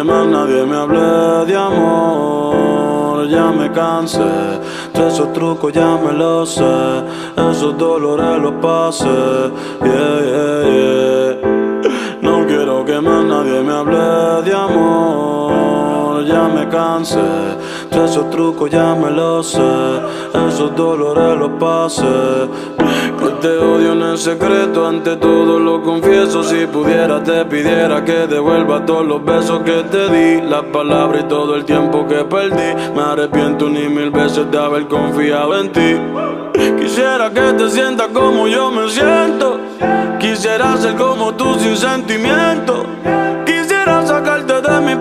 que más nadie me hable de amor. Ya me cansé de esos trucos, ya me los sé. Esos dolores los pasé. Yeah, yeah, yeah. No quiero que más nadie me hable de amor. Ya me cansé de esos trucos, ya me los sé. Esos dolores los pasé. Que te odio en el secreto, ante todo lo confieso. Si pudiera te pidiera que devuelva todos los besos que te di, las palabras y todo el tiempo que perdí. Me arrepiento ni mil veces de haber confiado en ti. Quisiera que te sientas como yo me siento. Quisiera ser como tú sin sentimiento. Quisiera sacarte de mi pensamiento.